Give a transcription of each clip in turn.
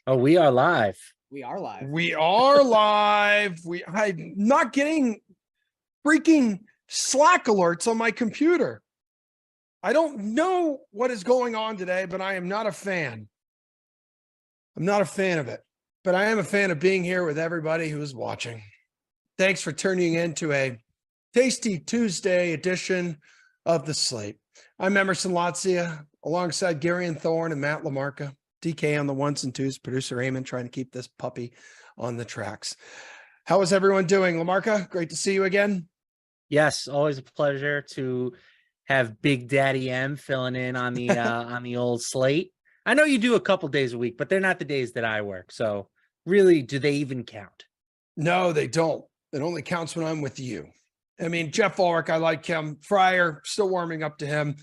Oh, we are live. We are live. We are live. I'm not getting freaking Slack alerts on my computer. I don't know what is going on today, but I am not a fan. I'm not a fan of it, but I am a fan of being here with everybody who is watching. Thanks for tuning in to a tasty Tuesday edition of The Slate. I'm Emerson Latzia, alongside Gary and Thorne and Matt LaMarca. DK on the ones and twos, producer Eamon trying to keep this puppy on the tracks. How is everyone doing? LaMarca, great to see you again. Yes, always a pleasure to have Big Daddy M filling in on the old slate. I know you do a couple days a week, but they're not the days that I work. So really, do they even count? No, they don't. It only counts when I'm with you. I mean, Jeff Ulrich, I like him. Fryer, still warming up to him.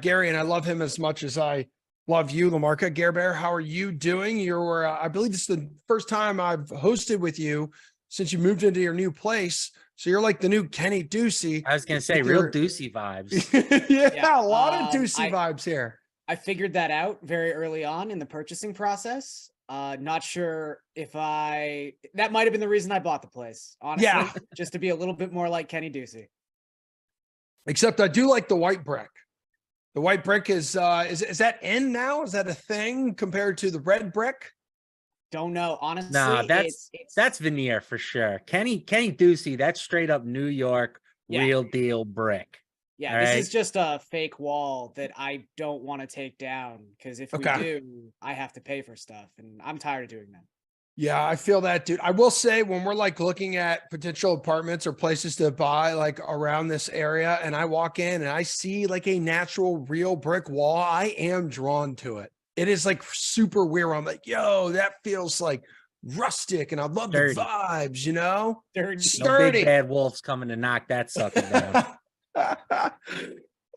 Gary, and I love him as much as I love you, LaMarca. Gare Bear, how are you doing? You're, I believe this is the first time I've hosted with you since you moved into your new place. So you're like the new Kenny Ducey. I was going to say real Ducey vibes. yeah, a lot of Ducey vibes here. I figured that out very early on in the purchasing process. Not sure if that might have been the reason I bought the place, honestly. Yeah. Just to be a little bit more like Kenny Ducey. Except I do like the white brick. The white brick is that in now? Is that a thing compared to the red brick? Don't know. Honestly, nah, that's veneer for sure. Kenny Ducey, that's straight up New York, real deal brick. Yeah, right? This is just a fake wall that I don't want to take down because if we do, I have to pay for stuff, and I'm tired of doing that. Yeah, I feel that, dude. I will say when we're like looking at potential apartments or places to buy like around this area, and I walk in and I see like a natural real brick wall, I am drawn to it. It is like super weird. I'm like, yo, that feels like rustic, and I love the vibes, you know? Sturdy. No big bad wolves coming to knock that sucker down.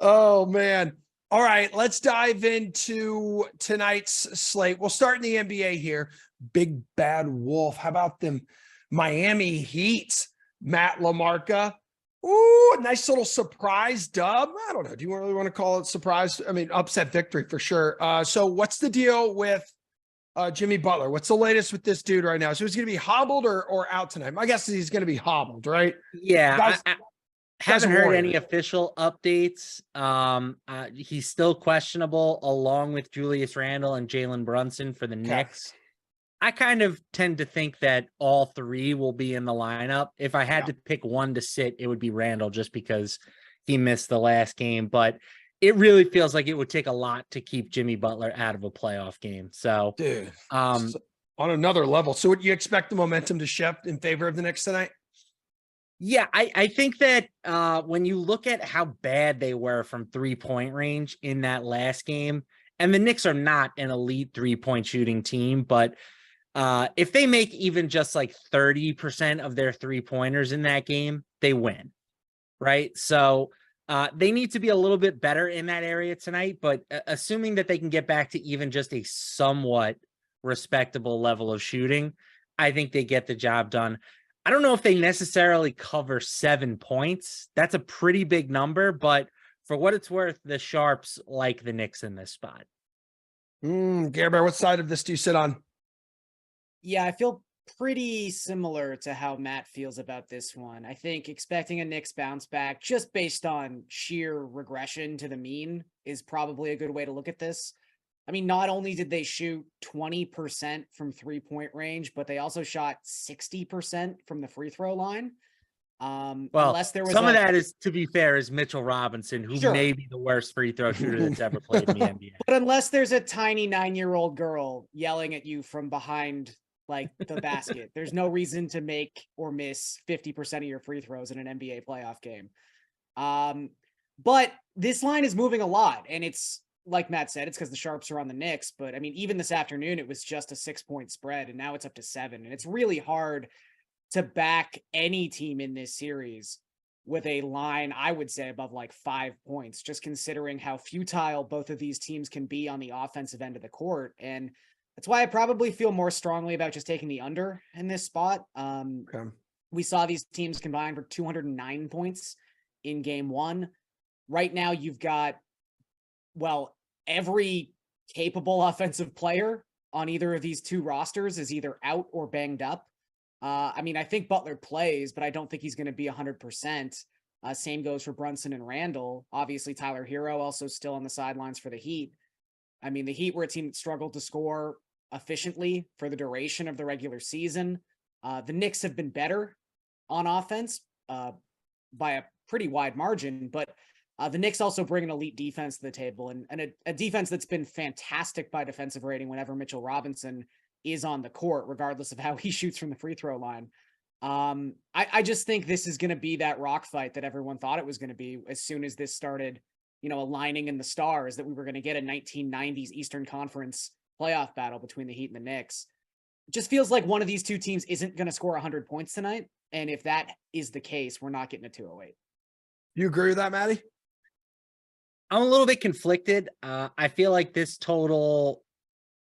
Oh, man. All right, let's dive into tonight's slate. We'll start in the NBA here. Big bad wolf. How about them Miami Heat, Matt LaMarca? Ooh, nice little surprise dub. I don't know. Do you really want to call it surprise? I mean, upset victory for sure. So what's the deal with Jimmy Butler? What's the latest with this dude right now? So he's going to be hobbled or out tonight? My guess is he's going to be hobbled, right? Yeah. Haven't heard any official updates. He's still questionable along with Julius Randle and Jalen Brunson for the Knicks. I kind of tend to think that all three will be in the lineup. If I had to pick one to sit, it would be Randle just because he missed the last game. But it really feels like it would take a lot to keep Jimmy Butler out of a playoff game. So, dude, on another level. So would you expect the momentum to shift in favor of the Knicks tonight? Yeah, I think that when you look at how bad they were from 3-point range in that last game, and the Knicks are not an elite 3-point shooting team, but if they make even just like 30% of their 3-pointers in that game, they win, right? So they need to be a little bit better in that area tonight, but assuming that they can get back to even just a somewhat respectable level of shooting, I think they get the job done. I don't know if they necessarily cover 7 points. That's a pretty big number, but for what it's worth, the Sharps like the Knicks in this spot. Gare Bear, what side of this do you sit on? Yeah, I feel pretty similar to how Matt feels about this one. I think expecting a Knicks bounce back just based on sheer regression to the mean is probably a good way to look at this. I mean, not only did they shoot 20% from 3-point range, but they also shot 60% from the free throw line. Well, unless there was some of that is, to be fair, is Mitchell Robinson, who may be the worst free throw shooter that's ever played in the NBA. But unless there's a tiny 9-year-old girl yelling at you from behind like the basket, there's no reason to make or miss 50% of your free throws in an NBA playoff game. But this line is moving a lot, and it's, like Matt said, it's because the Sharps are on the Knicks. But I mean, even this afternoon, it was just a 6-point spread, and now it's up to 7. And it's really hard to back any team in this series with a line, I would say, above like 5 points, just considering how futile both of these teams can be on the offensive end of the court. And that's why I probably feel more strongly about just taking the under in this spot. We saw these teams combined for 209 points in game 1. Right now, you've got, well, every capable offensive player on either of these two rosters is either out or banged up. I mean, I think Butler plays, but I don't think he's going to be 100%. Same goes for Brunson and Randall. Obviously, Tyler Hero also still on the sidelines for the Heat. I mean, the Heat were a team that struggled to score efficiently for the duration of the regular season. The Knicks have been better on offense by a pretty wide margin, but the Knicks also bring an elite defense to the table, and a defense that's been fantastic by defensive rating whenever Mitchell Robinson is on the court, regardless of how he shoots from the free throw line. I just think this is going to be that rock fight that everyone thought it was going to be as soon as this started, aligning in the stars, that we were going to get a 1990s Eastern Conference playoff battle between the Heat and the Knicks. It just feels like one of these two teams isn't going to score 100 points tonight. And if that is the case, we're not getting a 208. You agree with that, Maddie? I'm a little bit conflicted. I feel like this total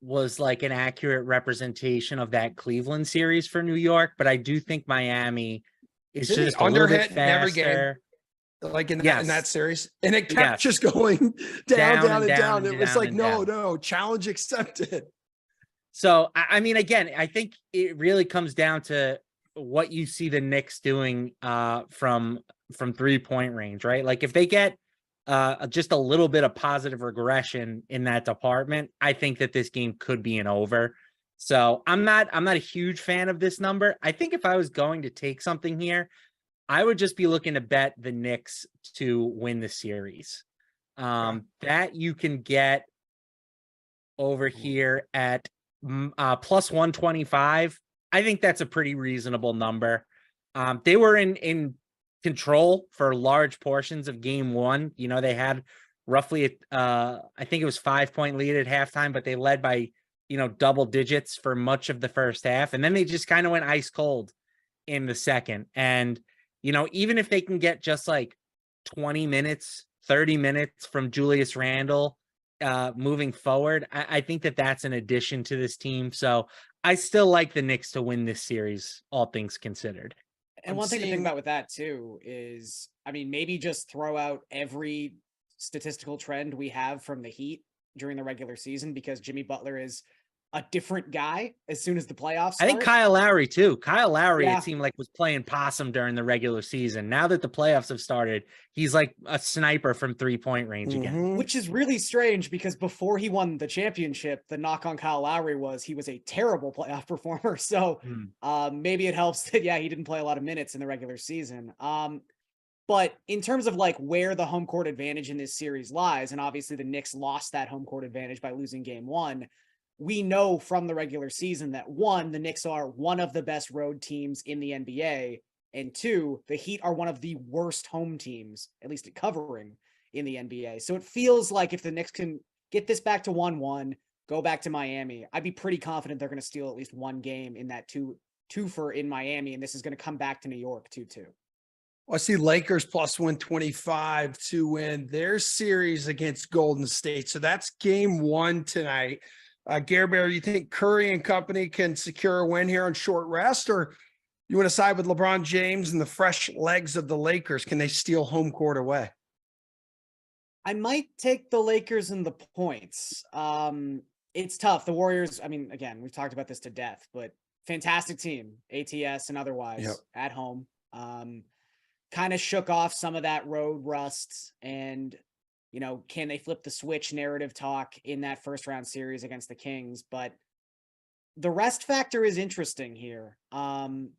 was like an accurate representation of that Cleveland series for New York, but I do think Miami is just a little bit faster. Every game, like in that series, and it kept just going down. It was like, no, challenge accepted. So, I mean, again, I think it really comes down to what you see the Knicks doing from 3-point range, right? Like if they get just a little bit of positive regression in that department, I think that this game could be an over. So I'm not a huge fan of this number. I think if I was going to take something here, I would just be looking to bet the Knicks to win the series. That you can get over here at plus 125. I think that's a pretty reasonable number. They were in control for large portions of game one. They had roughly, I think it was 5-point lead at halftime, but they led by, double digits for much of the first half. And then they just kind of went ice cold in the second. And, even if they can get just like 20 minutes, 30 minutes from Julius Randle moving forward, I think that that's an addition to this team. So I still like the Knicks to win this series, all things considered. And one thing to think about with that too is, I mean, maybe just throw out every statistical trend we have from the Heat during the regular season, because Jimmy Butler is a different guy as soon as the playoffs start. I think Kyle Lowry too. Kyle Lowry, it seemed like, was playing possum during the regular season. Now that the playoffs have started, he's like a sniper from 3-point range again. Which is really strange, because before he won the championship, the knock on Kyle Lowry was he was a terrible playoff performer. So maybe it helps that, he didn't play a lot of minutes in the regular season. But in terms of like where the home court advantage in this series lies, and obviously the Knicks lost that home court advantage by losing game one, we know from the regular season that one, the Knicks are one of the best road teams in the NBA, and two, the Heat are one of the worst home teams, at least at covering, in the NBA. So it feels like if the Knicks can get this back to 1-1, go back to Miami, I'd be pretty confident they're going to steal at least one game in that twofer in Miami, and this is going to come back to New York 2-2. Well, I see Lakers plus 125 to win their series against Golden State. So that's game one tonight. Gare Bear, you think Curry and company can secure a win here on short rest, or you want to side with LeBron James and the fresh legs of the Lakers? Can they steal home court away? I might take the Lakers and the points. It's tough. The Warriors, I mean, again, we've talked about this to death, but fantastic team, ATS and otherwise, at home. Kind of shook off some of that road rust, and can they flip the switch narrative talk in that first round series against the Kings? But the rest factor is interesting here. And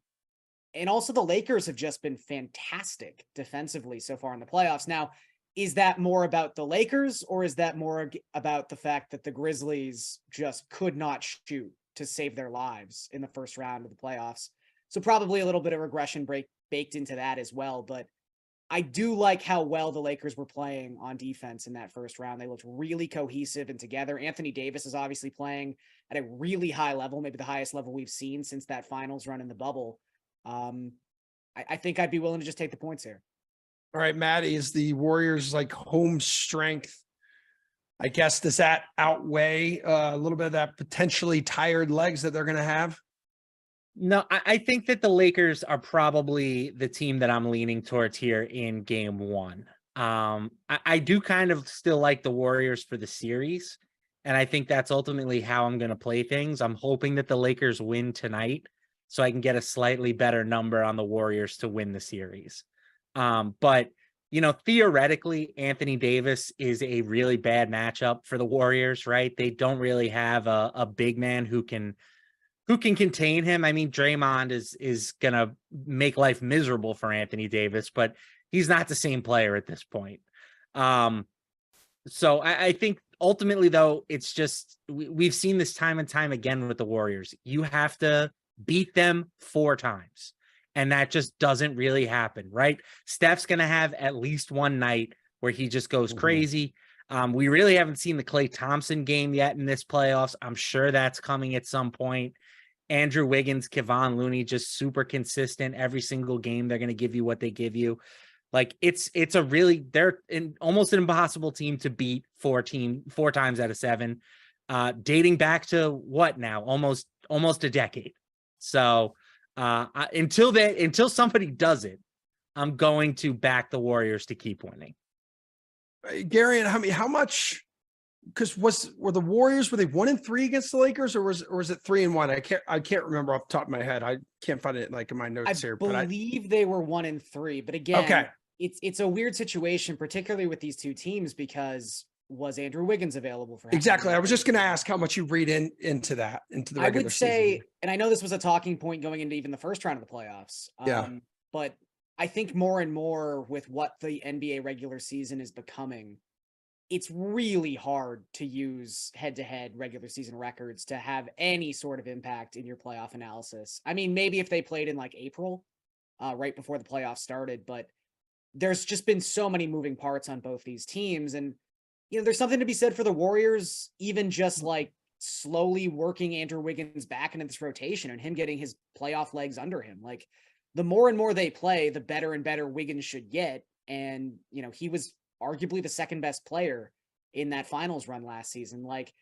also the Lakers have just been fantastic defensively so far in the playoffs. Now, is that more about the Lakers, or is that more about the fact that the Grizzlies just could not shoot to save their lives in the first round of the playoffs? So probably a little bit of regression baked into that as well. But I do like how well the Lakers were playing on defense in that first round. They looked really cohesive and together. Anthony Davis is obviously playing at a really high level, maybe the highest level we've seen since that finals run in the bubble. I think I'd be willing to just take the points here. All right, Maddie, is the Warriors like home strength, I guess, does that outweigh a little bit of that potentially tired legs that they're going to have? No, I think that the Lakers are probably the team that I'm leaning towards here in game one. I do kind of still like the Warriors for the series. And I think that's ultimately how I'm going to play things. I'm hoping that the Lakers win tonight so I can get a slightly better number on the Warriors to win the series. But, theoretically, Anthony Davis is a really bad matchup for the Warriors, right? They don't really have a big man who can contain him. I mean, Draymond is going to make life miserable for Anthony Davis, but he's not the same player at this point. So I think ultimately, though, it's just we've seen this time and time again with the Warriors. You have to beat them 4 times, and that just doesn't really happen, right? Steph's going to have at least one night where he just goes crazy. We really haven't seen the Klay Thompson game yet in this playoffs. I'm sure that's coming at some point. Andrew Wiggins, Kevon Looney, just super consistent every single game. They're going to give you what they give you. Like they're almost an impossible team to beat 4 times out of 7, dating back to what now? Almost a decade. So until somebody does it, I'm going to back the Warriors to keep winning. Gary, and how much? Because were the Warriors, were they 1-3 against the Lakers, or was it 3-1? I can't remember off the top of my head. I can't find it like in my notes here. But I believe they were 1-3. But again, okay. It's a weird situation, particularly with these two teams, because was Andrew Wiggins available for exactly? I was just going to ask how much you read into the regular I would say, season. and I know this was a talking point going into even the first round of the playoffs. But I think more and more with what the NBA regular season is becoming, it's really hard to use head-to-head regular season records to have any sort of impact in your playoff analysis. I mean, maybe if they played in like April, right before the playoffs started, but there's just been so many moving parts on both these teams. And, there's something to be said for the Warriors, even just like slowly working Andrew Wiggins back into this rotation and him getting his playoff legs under him. Like, the more and more they play, the better and better Wiggins should get. And, he was arguably the second best player in that finals run last season. Like,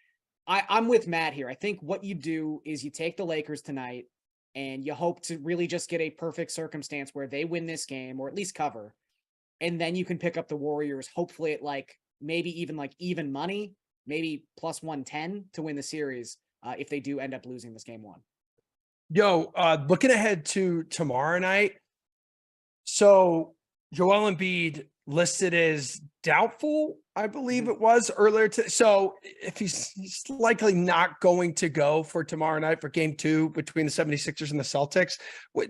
I'm with Matt here. I think what you do is you take the Lakers tonight and you hope to really just get a perfect circumstance where they win this game or at least cover. And then you can pick up the Warriors, hopefully at maybe even money, maybe plus 110 to win the series if they do end up losing this game 1. Yo, looking ahead to tomorrow night. So Joel Embiid listed as doubtful, I believe it was earlier. So if he's likely not going to go for tomorrow night for game 2 between the 76ers and the Celtics,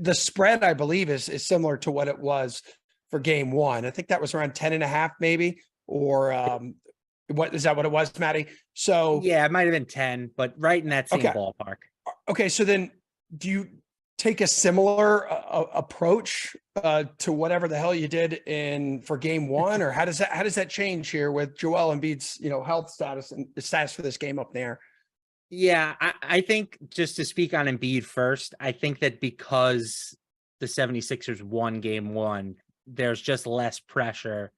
the spread, I believe, is similar to what it was for game 1. I think that was around 10.5 maybe, or what is that what it was, Matty? So yeah, it might have been 10, but right in that same ballpark. Okay. So then do you take a similar approach to whatever the hell you did for game 1, or how does that change here with Joel Embiid's, health status and the status for this game up there? Yeah, I think just to speak on Embiid first, I think that because the 76ers won game 1, there's just less pressure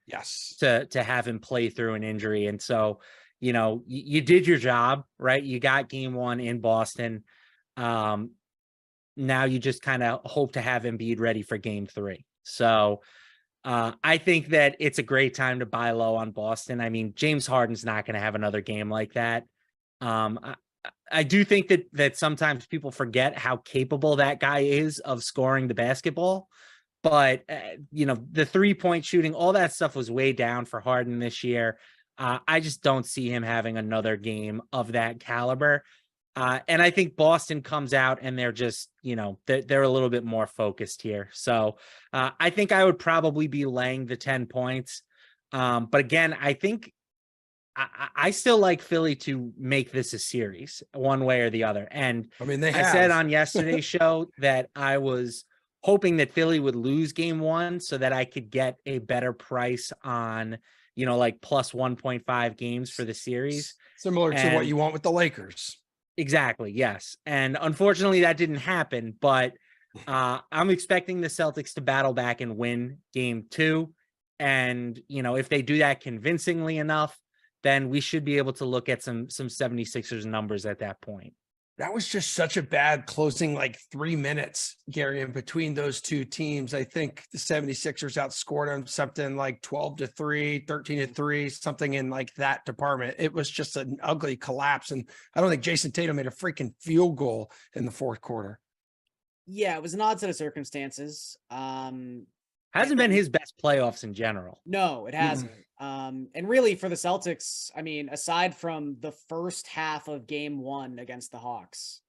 to have him play through an injury. And so, you did your job, right? You got game 1 in Boston. Now you just kind of hope to have Embiid ready for game 3. So I think that it's a great time to buy low on Boston. I mean, James Harden's not going to have another game like that. I do think that sometimes people forget how capable that guy is of scoring the basketball. But, the 3-point shooting, all that stuff was way down for Harden this year. I just don't see him having another game of that caliber. And I think Boston comes out and they're just, they're a little bit more focused here. So I think I would probably be laying the 10 points. But again, I think I still like Philly to make this a series one way or the other. And I mean, I said on yesterday's show that I was hoping that Philly would lose game 1 so that I could get a better price on, plus 1.5 games for the series. Similar to what you want with the Lakers. Exactly. Yes. And unfortunately that didn't happen, but I'm expecting the Celtics to battle back and win game 2. And, if they do that convincingly enough, then we should be able to look at some 76ers numbers at that point. That was just such a bad closing, like 3 minutes, Gary, in between those two teams. I think the 76ers outscored them something like 12-3, 13-3, something in like that department. It was just an ugly collapse. And I don't think Jason Tatum made a freaking field goal in the fourth quarter. Yeah, it was an odd set of circumstances. Hasn't been his best playoffs in general. No, it hasn't. And really for the Celtics, I mean, aside from the first half of game 1 against the Hawks,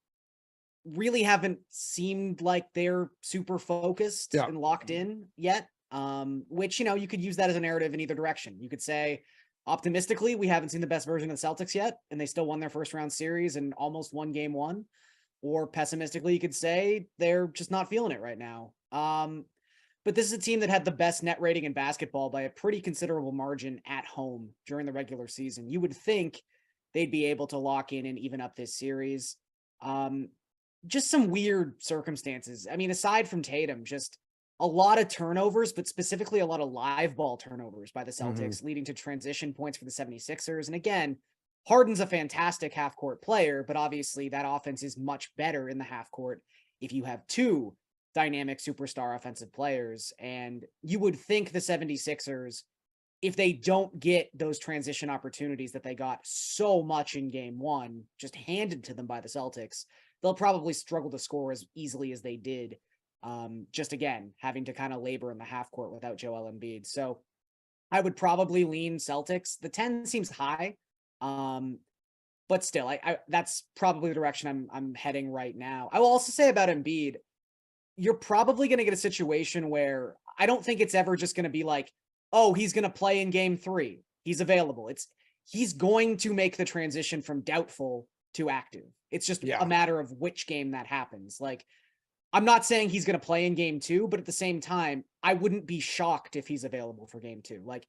really haven't seemed like they're super focused and locked in yet. Which, you know, you could use that as a narrative in either direction. You could say, optimistically, we haven't seen the best version of the Celtics yet, and they still won their first round series and almost won game 1. Or pessimistically, you could say they're just not feeling it right now. But this is a team that had the best net rating in basketball by a pretty considerable margin at home during the regular season. You would think they'd be able to lock in and even up this series. Just some weird circumstances. I mean, aside from Tatum, just a lot of turnovers, but specifically a lot of live ball turnovers by the Celtics, leading to transition points for the 76ers. And again, Harden's a fantastic half-court player, but obviously that offense is much better in the half-court if you have two dynamic superstar offensive players. And you would think the 76ers, if they don't get those transition opportunities that they got so much in game 1, just handed to them by the Celtics, they'll probably struggle to score as easily as they did. Just again, having to kind of labor in the half court without Joel Embiid. So I would probably lean Celtics. The 10 seems high. But still, I that's probably the direction I'm heading right now. I will also say about Embiid, you're probably going to get a situation where I don't think it's ever just going to be like, oh, he's going to play in game 3. He's available. He's going to make the transition from doubtful to active. It's just a matter of which game that happens. Like, I'm not saying he's going to play in game 2, but at the same time, I wouldn't be shocked if he's available for game 2. Like,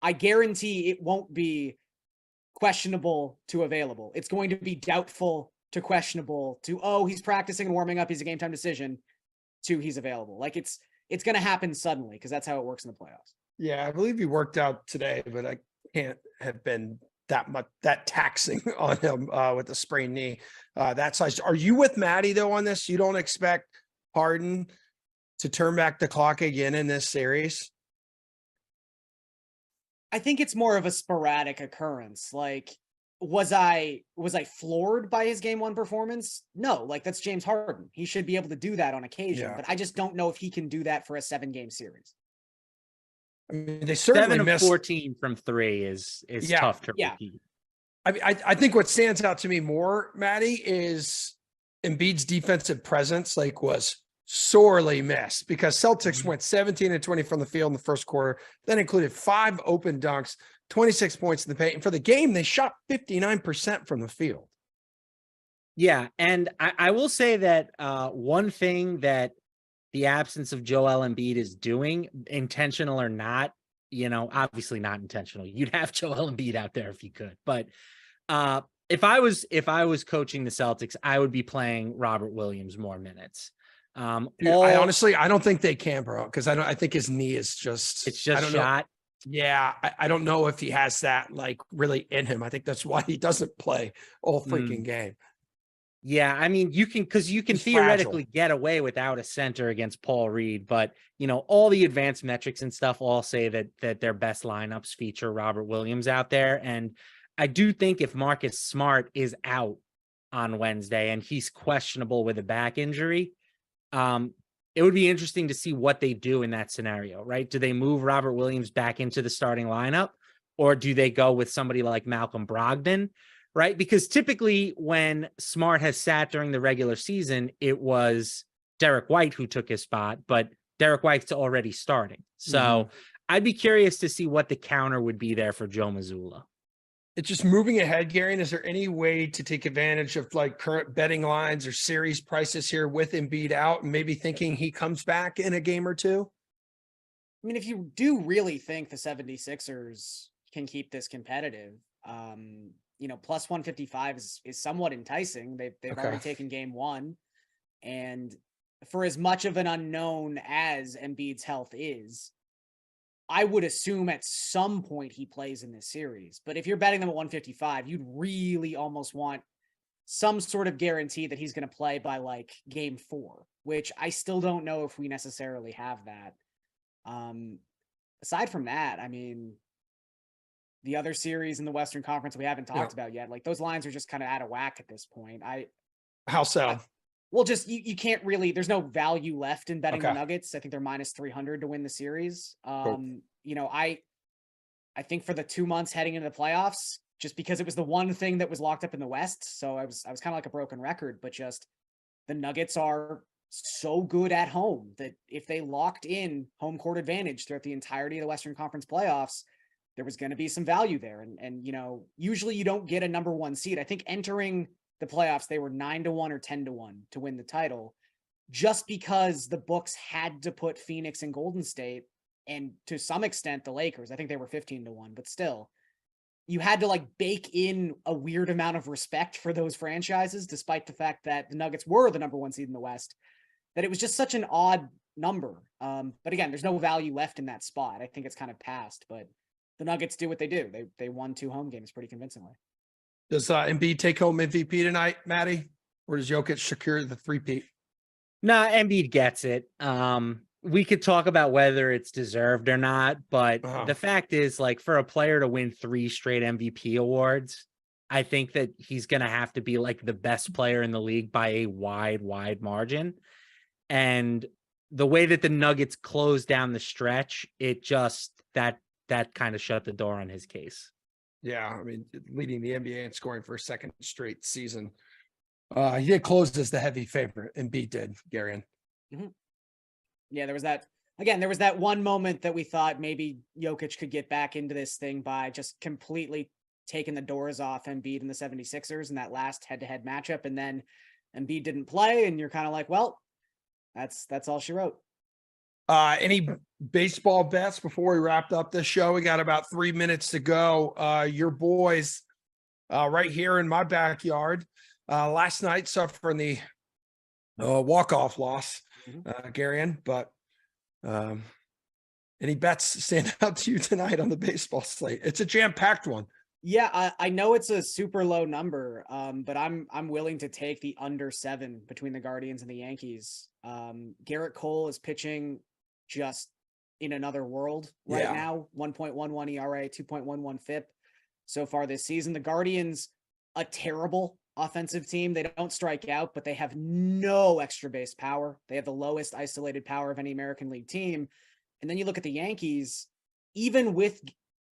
I guarantee it won't be questionable to available. It's going to be doubtful to questionable to, oh, he's practicing and warming up, he's a game time decision, to he's available. Like, it's going to happen suddenly because that's how it works in the playoffs. Yeah, I believe he worked out today, but I can't have been that taxing on him with the sprained knee. That size. Are you with Maddie though on this? You don't expect Harden to turn back the clock again in this series? I think it's more of a sporadic occurrence. Like, was I floored by his game 1 performance? No, like, that's James Harden. He should be able to do that on occasion, but I just don't know if he can do that for a 7-game series. I mean, they certainly 7 of missed 14 from 3 is tough to repeat. I think what stands out to me more, Maddie, is Embiid's defensive presence was sorely missed because Celtics went 17-20 from the field in the first quarter, then included 5 open dunks, 26 points in the paint. And for the game, they shot 59% from the field. Yeah, and I will say that one thing that the absence of Joel Embiid is doing, intentional or not, obviously not intentional. You'd have Joel Embiid out there if you could. But if I was coaching the Celtics, I would be playing Robert Williams more minutes. Dude, I don't think they can, bro, because I think his knee is just shot. Yeah, I don't know if he has that really in him. I think that's why he doesn't play all freaking game. Yeah, I mean, you can theoretically get away without a center against Paul Reed, but all the advanced metrics and stuff all say that their best lineups feature Robert Williams out there. And I do think if Marcus Smart is out on Wednesday and he's questionable with a back injury, it would be interesting to see what they do in that scenario, right? Do they move Robert Williams back into the starting lineup, or do they go with somebody like Malcolm Brogdon? Right? Because typically when Smart has sat during the regular season, it was Derek White who took his spot, but Derek White's already starting. So I'd be curious to see what the counter would be there for Joe Mazzulla. It's just moving ahead, Gary. And is there any way to take advantage of current betting lines or series prices here with Embiid out and maybe thinking he comes back in a game or two? I mean, if you do really think the 76ers can keep this competitive, plus 155 is somewhat enticing. They've already taken game 1. And for as much of an unknown as Embiid's health is, I would assume at some point he plays in this series. But if you're betting them at 155, you'd really almost want some sort of guarantee that he's going to play by like game 4, which I still don't know if we necessarily have that. Aside from that, I mean, the other series in the Western Conference we haven't talked about yet, like those lines are just kind of out of whack at this point. How so? Well, just you can't really, there's no value left in betting the Nuggets. I think they're minus 300 to win the series. You know, I think for the 2 months heading into the playoffs, just because it was the one thing that was locked up in the West. So I was kind of like a broken record, but just the Nuggets are so good at home that if they locked in home court advantage throughout the entirety of the Western Conference playoffs, there was going to be some value there. And, you know, usually you don't get a number 1 seed. I think entering the playoffs, they were 9-1 or 10-1 to win the title, just because the books had to put Phoenix and Golden State, and to some extent the Lakers. I think they were 15-1, but still, you had to like bake in a weird amount of respect for those franchises, despite the fact that the Nuggets were the number 1 seed in the West, that it was just such an odd number. But again, there's no value left in that spot. I think it's kind of past, but the Nuggets do what they do. They won 2 home games pretty convincingly. Does Embiid take home MVP tonight, Maddie? Or does Jokic secure the 3-peat? No, Embiid gets it. We could talk about whether it's deserved or not, but the fact is, like, for a player to win 3 straight MVP awards, I think that he's going to have to be like the best player in the league by a wide margin. And the way that the Nuggets closed down the stretch, it just, that kind of shut the door on his case. Yeah, I mean, leading the NBA and scoring for a second straight season. He did close as the heavy favorite, Embiid did, Garion. Mm-hmm. Yeah, there was that one moment that we thought maybe Jokic could get back into this thing by just completely taking the doors off Embiid and the 76ers in that last head-to-head matchup. And then Embiid didn't play, and you're kind of like, well, that's all she wrote. Any baseball bets before we wrapped up this show? We got about 3 minutes to go. Your boys right here in my backyard last night suffering the walk-off loss, Garion, but any bets stand out to you tonight on the baseball slate? It's a jam-packed one. Yeah, I know it's a super low number, but I'm willing to take the under 7 between the Guardians and the Yankees. Garrett Cole is pitching just in another world right now. 1.11 ERA, 2.11 FIP so far this season. The Guardians, a terrible offensive team. They don't strike out, but they have no extra base power. They have the lowest isolated power of any American League team. And then you look at the Yankees, even with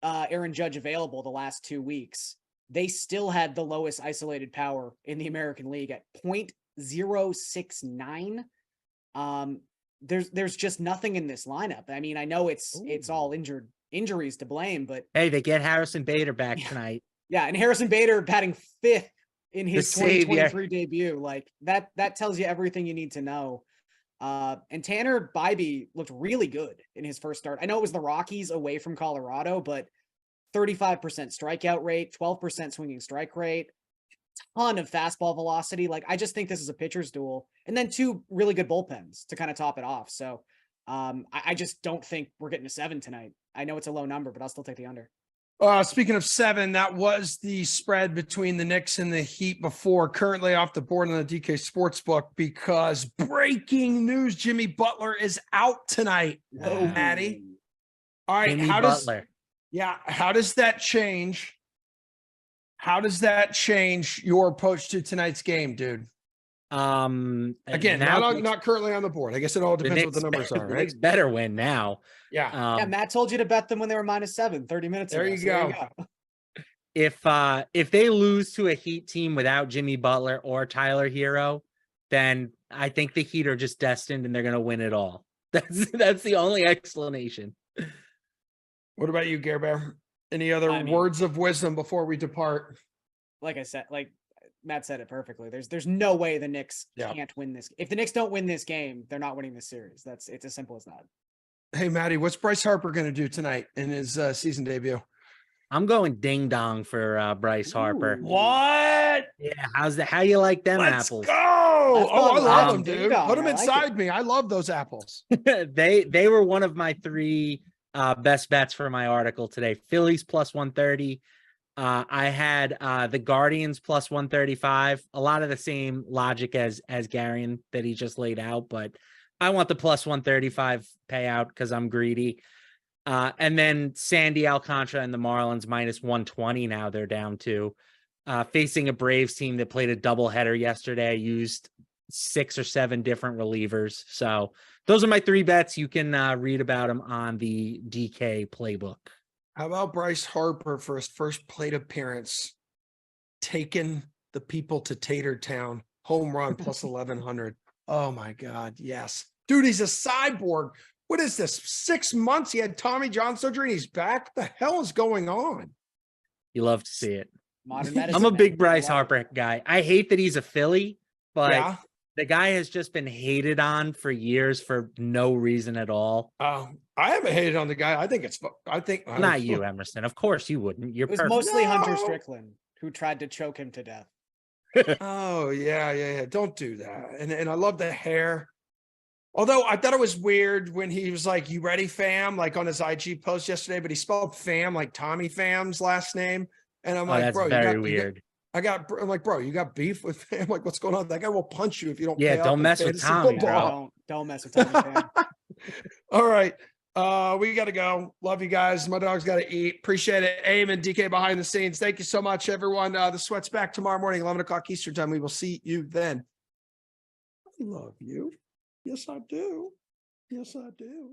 Aaron Judge available the last 2 weeks, they still had the lowest isolated power in the American League at 0.069. There's just nothing in this lineup. I mean, I know it's all injuries to blame, but hey, they get Harrison Bader back tonight. Yeah, and Harrison Bader batting 5th in his 2023 debut. Like that tells you everything you need to know. And Tanner Bybee looked really good in his first start. I know it was the Rockies away from Colorado, but 35% strikeout rate, 12% swinging strike rate, ton of fastball velocity. Like, I just think this is a pitcher's duel, and then 2 really good bullpens to kind of top it off. So I just don't think we're getting a 7 tonight. I know it's a low number, but I'll still take the under. Speaking of 7, that was the spread between the Knicks and the Heat before, currently off the board on the DK Sportsbook, because breaking news, Jimmy Butler is out tonight. Oh, Maddie. All right. Jimmy How Butler. how does that change? How does that change your approach to tonight's game, dude? Again, not currently on the board. I guess it all depends what the numbers are, right? Knicks better win now. Yeah. Matt told you to bet them when they were -7 30 minutes ago. There you go. If they lose to a Heat team without Jimmy Butler or Tyler Hero, then I think the Heat are just destined and they're going to win it all. That's the only explanation. What about you, Gare Bear? Any other words of wisdom before we depart? Like I said, like Matt said it perfectly. There's no way the Knicks can't win this. If the Knicks don't win this game, they're not winning this series. It's as simple as that. Hey, Maddie, what's Bryce Harper going to do tonight in his season debut? I'm going ding dong for Bryce Harper. What? Yeah, how you like them apples? Go! I love them, dude. Put them inside me. I love those apples. They were one of my 3 best bets for my article today. Phillies +130, I had the Guardians plus 135. A lot of the same logic as Garion that he just laid out, but I want the plus 135 payout because I'm greedy. And then Sandy Alcantara and the Marlins minus 120 now they're down to. Facing a Braves team that played a doubleheader yesterday, used 6 or 7 different relievers. So those are my 3 bets. You can read about them on the DK playbook. How about Bryce Harper for his first plate appearance, taking the people to Tatertown, home run plus 1100. Oh my God, yes. Dude, he's a cyborg. What is this? 6 months he had Tommy John surgery and he's back? What the hell is going on? You love to see it. Modern medicine. I'm a big man. Bryce Harper guy. I hate that he's a Philly, but Yeah. the guy has just been hated on for years for no reason at all. I haven't hated on the guy. I think Not you, Emerson. Of course you wouldn't. You're It was perfect. mostly Hunter No. Strickland who tried to choke him to death. Oh, yeah. Don't do that. And I love the hair. Although I thought it was weird when he was like, "You ready, fam?" Like on his IG post yesterday, but he spelled fam like Tommy Pham's last name. And I'm like, that's bro, very weird. I'm like, bro, you got beef with Pham? Like, what's going on? That guy will punch you if you don't. Yeah, pay don't up in mess with fantasy Tommy, football. bro. Don't mess with Tommy Pham. All right. We got to go. Love you guys. My dog's got to eat. Appreciate it. Aim and DK behind the scenes. Thank you so much, everyone. The Sweat's back tomorrow morning, 11 o'clock Eastern time. We will see you then. I love you. Yes, I do. Yes, I do.